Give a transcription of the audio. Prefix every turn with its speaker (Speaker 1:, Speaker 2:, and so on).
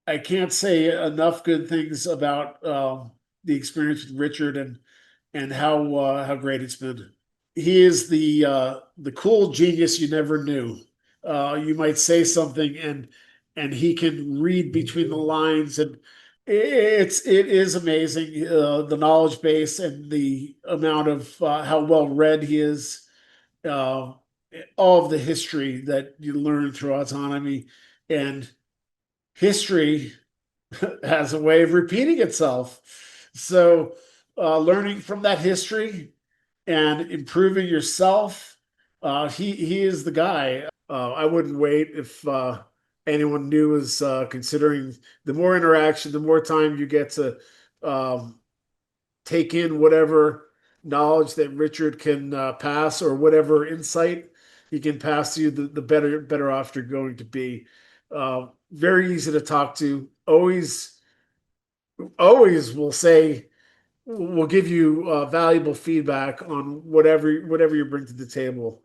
Speaker 1: I can't say enough good things about the experience with Richard and how great it's been. He is the cool genius you never knew. You might say something and he can read between the lines, and it is amazing, the knowledge base and the amount of how well read he is. Uh, all of the history that you learn through autonomy, and history has a way of repeating itself. So, learning from that history and improving yourself, he is the guy. I wouldn't wait if anyone new is considering. The more interaction, the more time you get to um, take in whatever knowledge that Richard can pass, or whatever insight he can pass to you, the better off you're going to be. Very easy to talk to. Always will say, will give you valuable feedback on whatever you bring to the table.